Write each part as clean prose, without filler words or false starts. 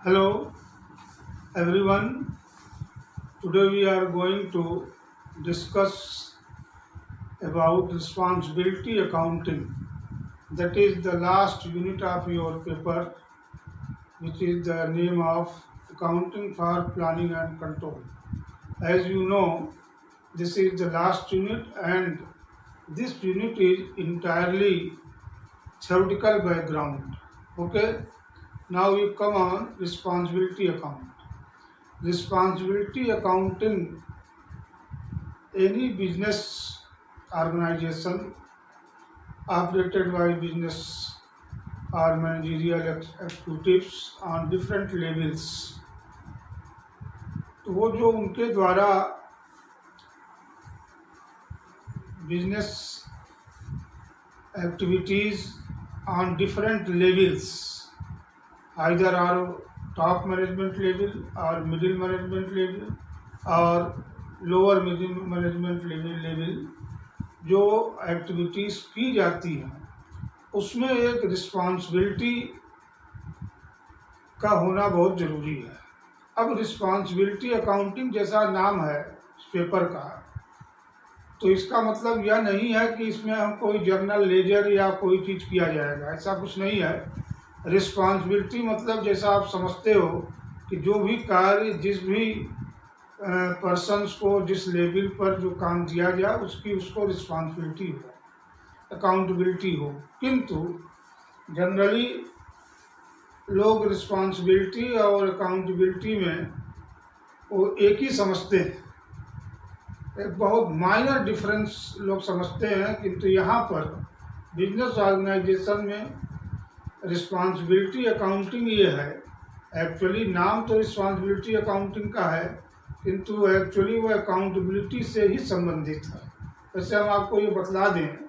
Hello everyone. Today we are going to discuss about responsibility accounting. That is the last unit of your paper, which is the name of accounting for planning and control. As you know, this is the last unit and this unit is entirely theoretical background. Okay, now we come on responsibility account. Responsibility accounting, any business organization operated by business or managerial executives on different levels, तो वो जो उनके द्वारा business activities on different levels, either are top management level or middle management level or lower middle management level जो activities की जाती हैं उसमें एक रिस्पॉन्सिबिलिटी का होना बहुत ज़रूरी है। अब रिस्पॉन्सिबिलिटी अकाउंटिंग जैसा नाम है इस पेपर का, तो इसका मतलब यह नहीं है कि इसमें हम कोई जर्नल लेजर या कोई चीज़ किया जाएगा, ऐसा कुछ नहीं है। रिस्पॉन्सिबिलिटी मतलब जैसा आप समझते हो कि जो भी कार्य जिस भी पर्सन्स को जिस लेवल पर जो काम दिया जाए उसको रिस्पॉन्सिबिलिटी हो, अकाउंटेबिलिटी हो। किंतु जनरली लोग रिस्पॉन्सिबिलिटी और अकाउंटेबिलिटी में वो एक ही समझते हैं, एक बहुत माइनर डिफरेंस लोग समझते हैं। किंतु यहाँ पर बिजनेस ऑर्गेनाइजेशन में रिस्पॉन्सिबिलिटी अकाउंटिंग ये है, एक्चुअली नाम तो रिस्पॉन्सिबिलिटी अकाउंटिंग का है किंतु एक्चुअली वो अकाउंटेबिलिटी से ही संबंधित है। वैसे हम आपको ये बतला दें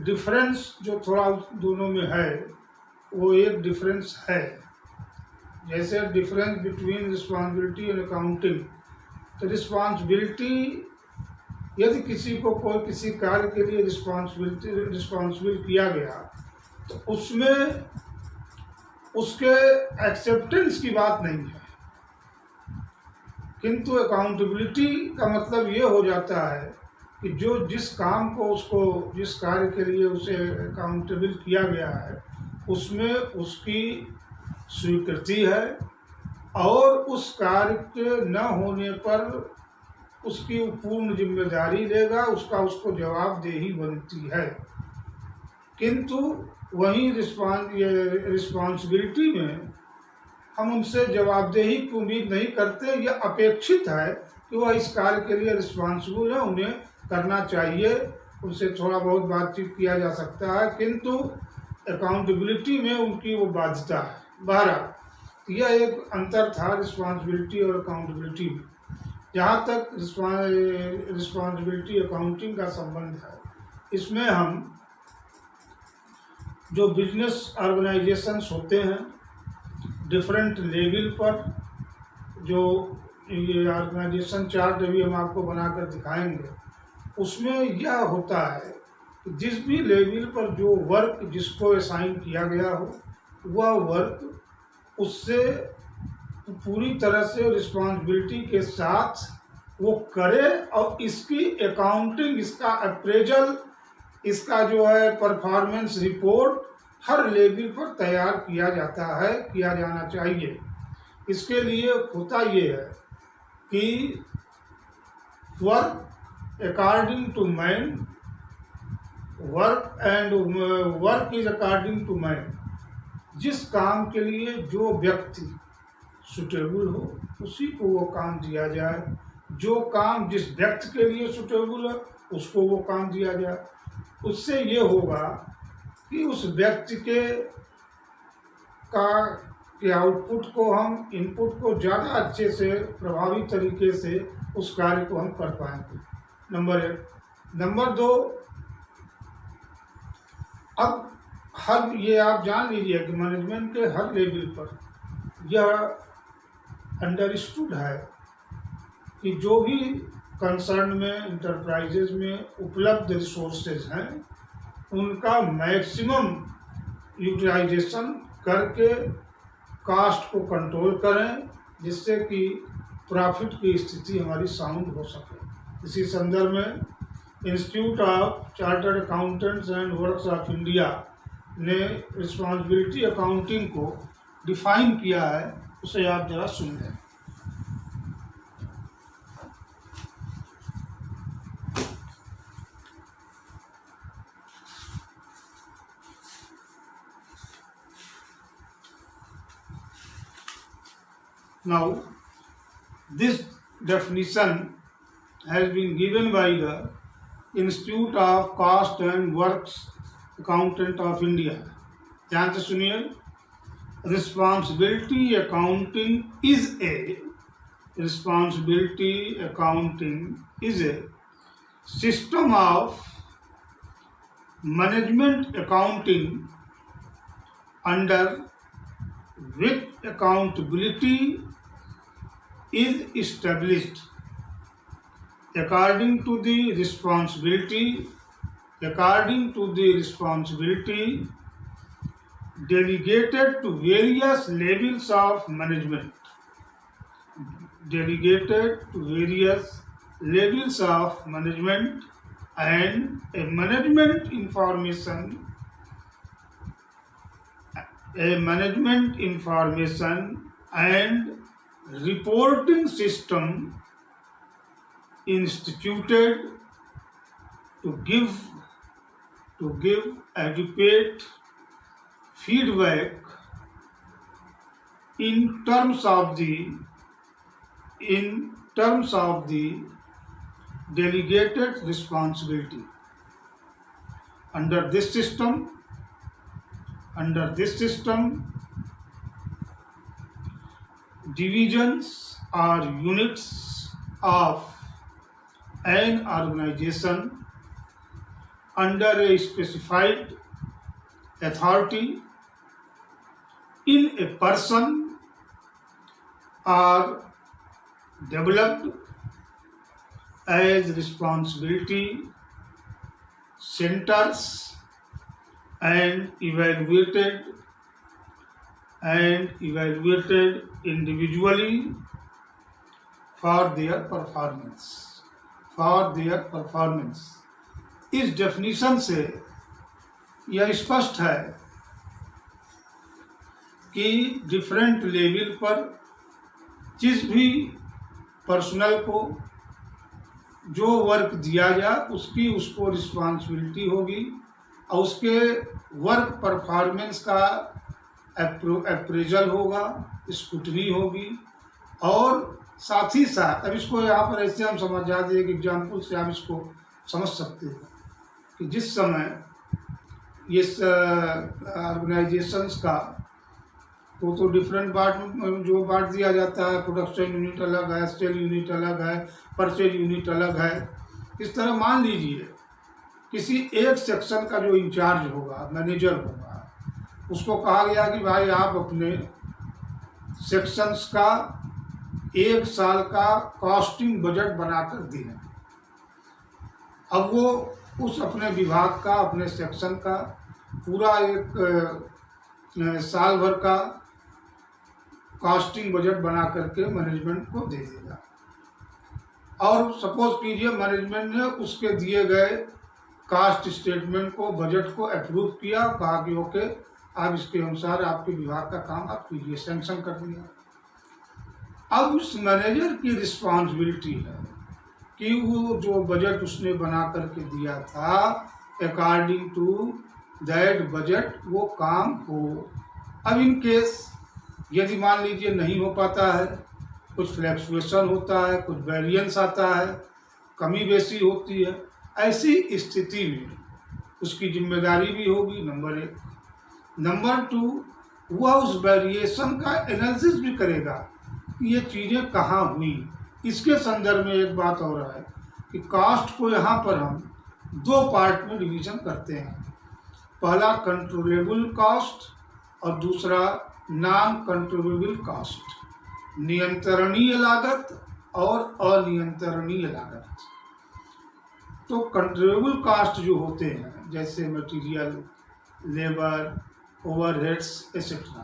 डिफरेंस जो थोड़ा दोनों में है वो एक डिफरेंस है। जैसे difference between responsibility and accounting, तो रिस्पॉन्सिबिलिटी यदि किसी को कोई किसी कार्य के लिए रिस्पॉन्सिबल किया गया तो उसमें उसके एक्सेप्टेंस की बात नहीं है। किंतु अकाउंटेबिलिटी का मतलब ये हो जाता है कि जो जिस काम को उसको जिस कार्य के लिए उसे अकाउंटेबल किया गया है उसमें उसकी स्वीकृति है और उस कार्य के न होने पर उसकी पूर्ण जिम्मेदारी लेगा, उसको जवाबदेही बनती है। किंतु वहीं रिस्पॉन्सिबिलिटी में हम उनसे जवाबदेही की उम्मीद नहीं करते, यह अपेक्षित है कि वह इस कार्य के लिए रिस्पॉन्सिबल है, उन्हें करना चाहिए, उनसे थोड़ा बहुत बातचीत किया जा सकता है। किंतु अकाउंटेबिलिटी में उनकी वो बाध्यता है। बहरहाल यह एक अंतर था रिस्पॉन्सिबिलिटी और अकाउंटेबिलिटी में। जहाँ तक रिस्पॉन्सिबिलिटी अकाउंटिंग का संबंध है, इसमें हम जो बिजनेस ऑर्गेनाइजेशंस होते हैं डिफरेंट लेवल पर, जो ये ऑर्गेनाइजेशन चार्ट अभी हम आपको बनाकर दिखाएंगे, उसमें यह होता है कि जिस भी लेवल पर जो वर्क जिसको असाइन किया गया हो वह वर्क उससे पूरी तरह से रिस्पॉन्सिबिलिटी के साथ वो करे और इसकी अकाउंटिंग, इसका अप्रेजल, इसका जो है परफॉर्मेंस रिपोर्ट हर लेवल पर तैयार किया जाता है, किया जाना चाहिए। इसके लिए होता ये है कि work according to man, work is according to man. जिस काम के लिए जो व्यक्ति सुटेबल हो उसी को वो काम दिया जाए, जो काम जिस व्यक्ति के लिए सुटेबल है उसको वो काम दिया जाए। उससे ये होगा कि उस व्यक्ति के आउटपुट को, हम इनपुट को ज़्यादा अच्छे से प्रभावी तरीके से उस कार्य को हम कर पाएंगे, नंबर एक। नंबर दो, अब हर ये आप जान लीजिए कि मैनेजमेंट के हर लेवल पर यह अंडरस्टूड है कि जो भी कंसर्न में इंटरप्राइजेज में उपलब्ध रिसोर्सेज हैं उनका मैक्सिमम यूटिलाइजेशन करके कास्ट को कंट्रोल करें, जिससे कि प्रॉफिट की स्थिति हमारी साउंड हो सके। इसी संदर्भ में institute of chartered accountants and works of India ने रिस्पॉन्सिबिलिटी अकाउंटिंग को डिफाइन किया है, उसे आप जरा सुन लें। Now, this definition has been given by the Institute of Cost and Works Accountant of India. ध्यान से सुनिए। Responsibility accounting is a system of management accounting under which accountability is established according to the responsibility delegated to various levels of management and a management information and reporting system instituted to give adequate feedback in terms of the delegated responsibility. Under this system, divisions or units of an organization under a specified authority in a person are developed as responsibility centers and evaluated individually for their performance. इस definition से यह स्पष्ट है कि different level पर जिस भी personal को जो वर्क दिया जाए उसको रिस्पॉन्सिबिलिटी होगी और उसके वर्क परफॉर्मेंस का अप्रेजल होगा, स्क्रूटनी होगी। और साथ ही साथ अब इसको यहाँ पर ऐसे हम समझा दें, एक एग्जाम्पल से आप इसको समझ सकते हैं कि जिस समय इस ऑर्गेनाइजेशंस का तो डिफरेंट जो बांट दिया जाता है, प्रोडक्शन यूनिट अलग है, सेल यूनिट अलग है, परचेज यूनिट अलग है। इस तरह मान लीजिए किसी एक सेक्शन का जो इंचार्ज होगा, मैनेजर होगा, उसको कहा गया कि भाई आप अपने सेक्शंस का 1 साल का कॉस्टिंग बजट बनाकर दें। अब वो उस अपने विभाग का, अपने सेक्शन का पूरा एक साल भर का कॉस्टिंग बजट बना करके मैनेजमेंट को दे देगा। और सपोज कीजिए मैनेजमेंट ने उसके दिए गए कास्ट स्टेटमेंट को, बजट को अप्रूव किया, कहा कि ओके आप इसके अनुसार आपके विभाग का काम आप कीजिए, सैंक्शन कर दिया। अब उस मैनेजर की रिस्पॉन्सिबिलिटी है कि वो जो बजट उसने बना करके दिया था अकॉर्डिंग टू दैट बजट वो काम हो। अब इन केस यदि मान लीजिए नहीं हो पाता है, कुछ फ्लैक्चुएशन होता है, कुछ वेरिएंस आता है, कमी बेसी होती है, ऐसी स्थिति में उसकी जिम्मेदारी भी होगी, नंबर 1। नंबर 2, वह उस वेरिएशन का एनालिसिस भी करेगा कि ये चीज़ें कहाँ हुई। इसके संदर्भ में एक बात और है कि कास्ट को यहाँ पर हम 2 पार्ट में डिवीज़न करते हैं। पहला कंट्रोलेबल कास्ट और दूसरा नॉन कंट्रोलेबल कास्ट, नियंत्रणीय लागत और अनियंत्रणीय लागत। तो कंट्रोलेबल कास्ट जो होते हैं जैसे मटेरियल, लेबर, ओवरहेड्स एक्सेट्रा,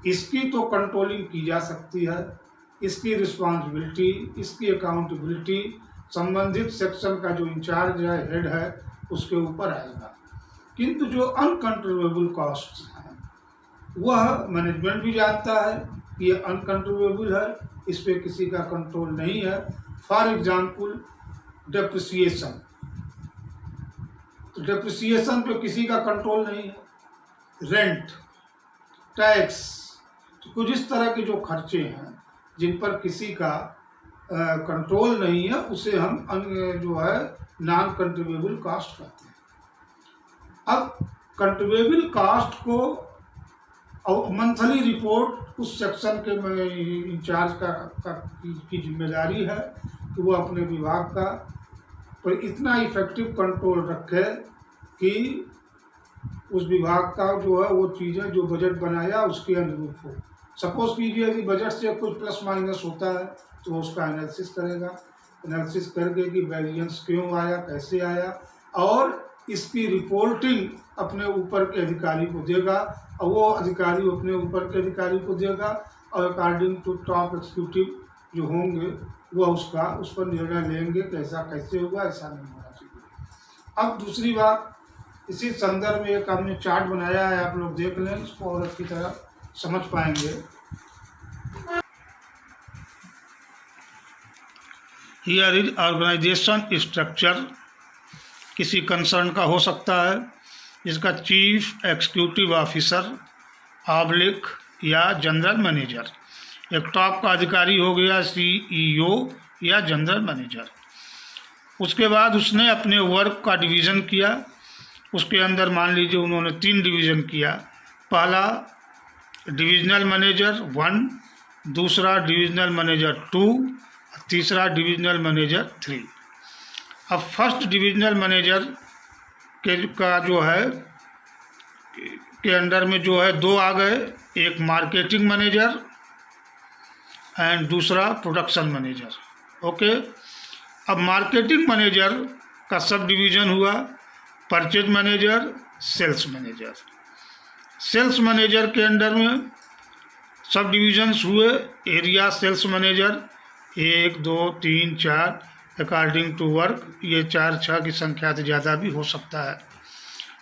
इसकी तो कंट्रोलिंग की जा सकती है, इसकी रिस्पॉन्सिबिलिटी, इसकी अकाउंटेबिलिटी संबंधित सेक्शन का जो इंचार्ज है, हेड है, उसके ऊपर आएगा। किंतु जो अनकंट्रोलेबल कॉस्ट हैं वह मैनेजमेंट भी जानता है कि ये अनकंट्रोलेबल है, इस पर किसी का कंट्रोल नहीं है। फॉर एग्जाम्पल डेप्रिसिएशन, तो डेप्रिसिएशन पे किसी का कंट्रोल नहीं है। रेंट, टैक्स, तो कुछ इस तरह के जो खर्चे हैं जिन पर किसी का कंट्रोल नहीं है, उसे हम जो है नॉन कंट्रीब्यूएबल कॉस्ट कहते हैं। अब कंट्रीब्यूएबल कॉस्ट को मंथली रिपोर्ट उस सेक्शन के इंचार्ज की जिम्मेदारी है कि वो अपने विभाग का पर इतना इफेक्टिव कंट्रोल रखे कि उस विभाग का जो है वो चीज़ें जो बजट बनाया उसके अनुरूप हो। सपोज कीजिए कि बजट से कुछ प्लस माइनस होता है तो उसका एनालिसिस करेगा, एनालिसिस करके कि वेरिएंस क्यों आया, कैसे आया, और इसकी रिपोर्टिंग अपने ऊपर के अधिकारी को देगा और वो अधिकारी अपने ऊपर के अधिकारी को देगा और अकॉर्डिंग टू टॉप एग्जीक्यूटिव जो होंगे वह उस पर निर्णय लेंगे कि ऐसा कैसे होगा, ऐसा नहीं होना चाहिए। अब दूसरी बात, इसी संदर्भ में एक हमने चार्ट बनाया है, आप लोग देख लें इसको और अच्छी तरह समझ पाएंगे। हियर इज ऑर्गेनाइजेशन स्ट्रक्चर, किसी कंसर्न का हो सकता है, जिसका चीफ एग्जीक्यूटिव ऑफिसर ऑब्लिक या जनरल मैनेजर, एक टॉप का अधिकारी हो गया CEO या जनरल मैनेजर। उसके बाद उसने अपने वर्क का डिवीज़न किया, उसके अंदर मान लीजिए उन्होंने 3 डिवीज़न किया। पहला डिविजनल मैनेजर 1, दूसरा डिविजनल मैनेजर 2, तीसरा डिविजनल मैनेजर 3। अब फर्स्ट डिविजनल मैनेजर का जो है के अंडर में जो है 2 आ गए, एक मार्केटिंग मैनेजर एंड दूसरा प्रोडक्शन मैनेजर। ओके, अब मार्केटिंग मैनेजर का सब डिवीज़न हुआ purchase manager, sales manager. Sales manager के अंडर में सब डिविजन्स हुए, area sales manager 1, 2, 3, 4 according to work, ये 4, 6 की संख्या से ज़्यादा भी हो सकता है।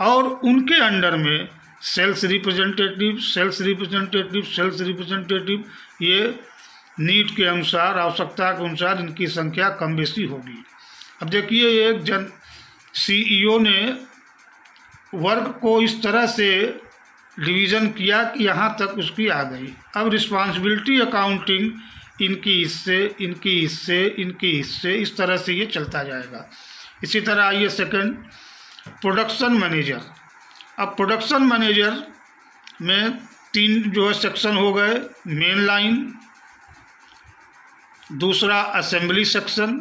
और उनके अंडर में sales representative, sales representative, sales representative, ये नीड के अनुसार, आवश्यकता के अनुसार इनकी संख्या कम बेसी होगी। अब देखिए एक CEO ने वर्क को इस तरह से डिवीज़न किया कि यहाँ तक उसकी आ गई। अब रिस्पॉन्सिबिलिटी अकाउंटिंग इनकी हिस्से, इनकी हिस्से, इनकी हिस्से, इस तरह से ये चलता जाएगा। इसी तरह आइए सेकंड प्रोडक्शन मैनेजर। अब प्रोडक्शन मैनेजर में 3 जो है सेक्शन हो गए, मेन लाइन, दूसरा असेंबली सेक्शन,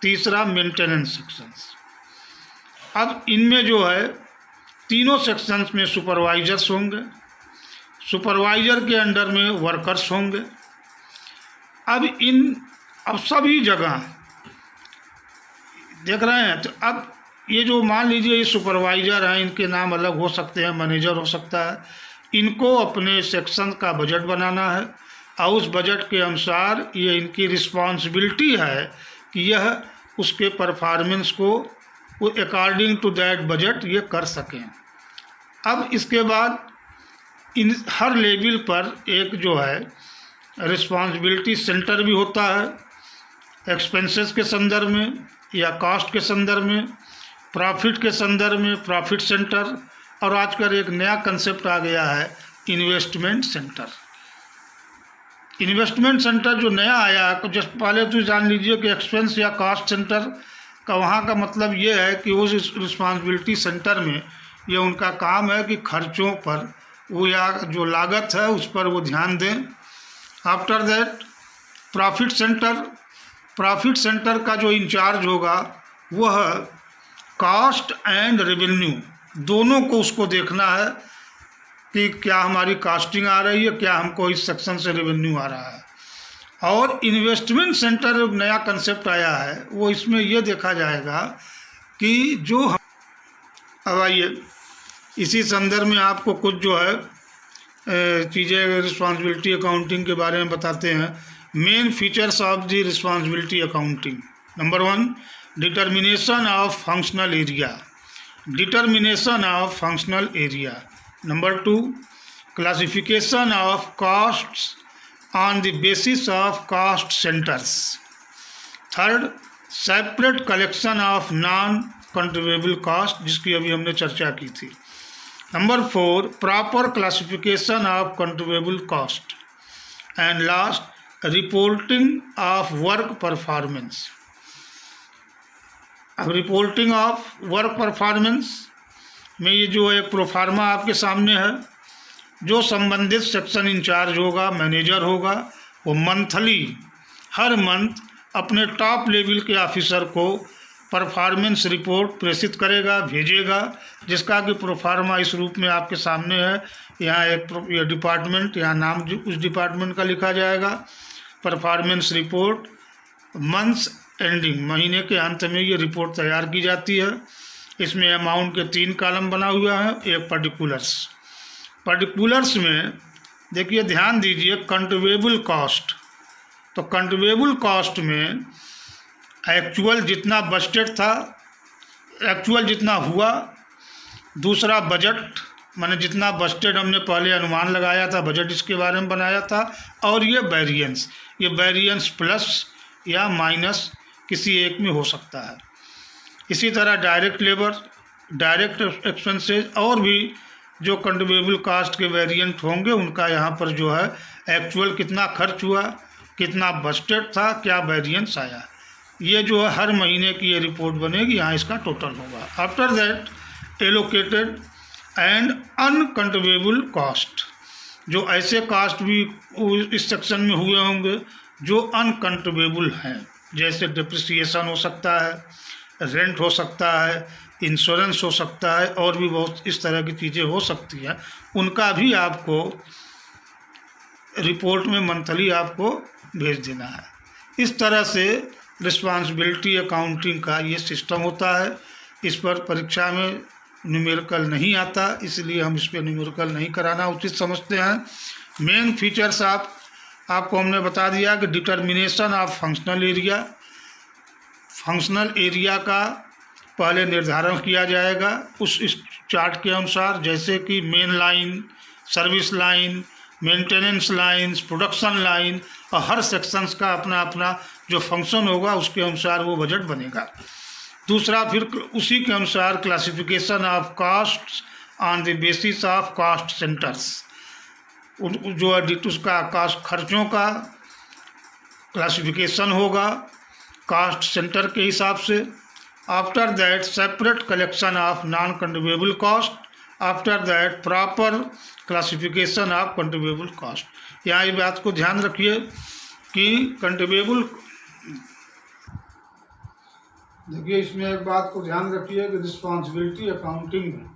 तीसरा मेंटेनेंस सेक्शंस। अब इनमें जो है तीनों सेक्शंस में सुपरवाइजर्स होंगे, सुपरवाइजर के अंडर में वर्कर्स होंगे। अब सभी जगह देख रहे हैं, तो अब ये जो मान लीजिए ये सुपरवाइजर हैं, इनके नाम अलग हो सकते हैं, मैनेजर हो सकता है, इनको अपने सेक्शन का बजट बनाना है और उस बजट के अनुसार ये इनकी रिस्पॉन्सिबिलिटी है कि यह उसके परफॉर्मेंस को अकॉर्डिंग टू दैट बजट ये कर सकें। अब इसके बाद इन हर लेवल पर एक जो है रिस्पॉन्सिबिलिटी सेंटर भी होता है, एक्सपेंसेस के संदर्भ में या कॉस्ट के संदर्भ में, प्रॉफिट के संदर्भ में प्रॉफिट सेंटर, और आजकल एक नया कंसेप्ट आ गया है इन्वेस्टमेंट सेंटर। इन्वेस्टमेंट सेंटर जो नया आया है, जस्ट पहले तो जान लीजिए कि एक्सपेंस या कॉस्ट सेंटर का वहाँ का मतलब ये है कि उस रिस्पॉन्सिबिलिटी सेंटर में ये उनका काम है कि खर्चों पर वो या जो लागत है उस पर वो ध्यान दें। After that profit centre, profit centre का जो इंचार्ज होगा वह कॉस्ट एंड रेवेन्यू दोनों को उसको देखना है कि क्या हमारी कॉस्टिंग आ रही है, क्या हमको इस सेक्शन से रेवेन्यू आ रहा है। और इन्वेस्टमेंट सेंटर नया कंसेप्ट आया है, वो इसमें ये देखा जाएगा कि जो अब आइए इसी संदर्भ में आपको कुछ जो है चीज़ें रिस्पॉन्सिबिलिटी अकाउंटिंग के बारे में बताते हैं। Main features of the responsibility accounting. Number 1, determination of functional area. Determination of functional area. Number 2, classification of costs on the basis of cost centres. Third, separate collection of non controllable cost, जिसकी अभी हमने चर्चा की थी। Number 4, proper classification of controllable cost. And last, reporting of work performance. अब reporting of work performance में ये जो एक प्रोफार्मा आपके सामने है, जो संबंधित सेक्शन इंचार्ज होगा, मैनेजर होगा, वो मंथली हर मंथ अपने टॉप लेवल के ऑफिसर को परफॉर्मेंस रिपोर्ट प्रेषित करेगा, भेजेगा, जिसका कि प्रोफार्मा इस रूप में आपके सामने है। यहाँ एक डिपार्टमेंट, यहाँ नाम उस डिपार्टमेंट का लिखा जाएगा। परफॉर्मेंस रिपोर्ट मंथ्स एंडिंग, महीने के अंत में ये रिपोर्ट तैयार की जाती है। इसमें अमाउंट के 3 कॉलम बना हुआ है, एक पर्टिकुलर्स। पर्टिकुलर्स में देखिए, ध्यान दीजिए, कंट्रीब्यूएबल कॉस्ट। तो कंट्रीब्यूएबल कॉस्ट में एक्चुअल जितना बजटेड था, एक्चुअल जितना हुआ, दूसरा बजट माने जितना बजटेड हमने पहले अनुमान लगाया था, बजट इसके बारे में बनाया था, और ये वेरिएंस प्लस या माइनस किसी एक में हो सकता है। इसी तरह डायरेक्ट लेबर, डायरेक्ट एक्सपेंसेस और भी जो कंट्रीब्यूएबल कास्ट के वेरिएंट होंगे, उनका यहाँ पर जो है एक्चुअल कितना खर्च हुआ, कितना बजटेड था, क्या वेरिएंस आया, ये जो है हर महीने की ये रिपोर्ट बनेगी। यहाँ इसका टोटल होगा। After that allocated and uncontrollable cost, जो ऐसे कास्ट भी इस सेक्शन में हुए होंगे जो अनकंट्रीब्यूएबल हैं, जैसे डिप्रिसिएशन हो सकता है, रेंट हो सकता है, इंश्योरेंस हो सकता है, और भी बहुत इस तरह की चीज़ें हो सकती हैं। उनका भी आपको रिपोर्ट में मंथली आपको भेज देना है। इस तरह से रिस्पॉन्सिबिलिटी अकाउंटिंग का ये सिस्टम होता है। इस पर परीक्षा में न्यूमेरिकल नहीं आता, इसलिए हम इस पर न्यूमेरिकल नहीं कराना उचित समझते हैं। मेन फीचर्स आपको हमने बता दिया कि determination of functional area. Functional area का पहले निर्धारण किया जाएगा इस चार्ट के अनुसार, जैसे कि main line, service line, maintenance lines, production line, और हर सेक्शंस का अपना अपना जो फंक्शन होगा उसके अनुसार वो बजट बनेगा। दूसरा, फिर उसी के अनुसार classification of costs on the basis of cost centres, जो है उसका कास्ट खर्चों का क्लासिफिकेशन होगा कास्ट सेंटर के हिसाब से। After that separate collection of non controllable cost. After that proper classification of controllable cost. यहाँ इस बात को ध्यान रखिए कि कंट्रीब्यूएबल, देखिए इसमें एक बात को ध्यान रखिए कि रिस्पॉन्सिबिलिटी अकाउंटिंग में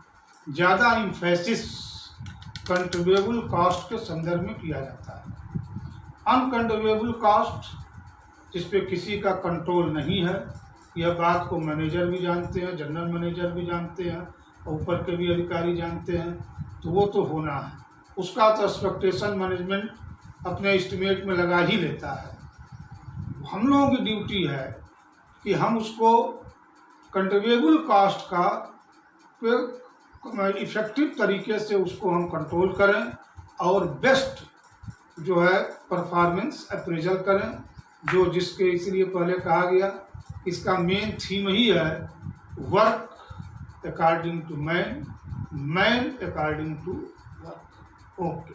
ज़्यादा इम्फेसिस कंट्रीब्यूएबल कॉस्ट के संदर्भ में किया जाता है। अनकंट्रीब्यूएबल कॉस्ट, जिस पे किसी का कंट्रोल नहीं है, यह बात को मैनेजर भी जानते हैं, जनरल मैनेजर भी जानते हैं, ऊपर के भी अधिकारी जानते हैं, तो वो तो होना है। उसका तो एक्सपेक्टेशन मैनेजमेंट अपने एस्टिमेट में लगा ही लेता है। हम लोगों की ड्यूटी है कि हम उसको कंट्रीब्यूएबल कॉस्ट का इफेक्टिव तरीके से उसको हम कंट्रोल करें और बेस्ट जो है परफॉर्मेंस अप्रेजल करें, जो जिसके इसलिए पहले कहा गया इसका मेन थीम ही है work according to man, man according to work. Okay.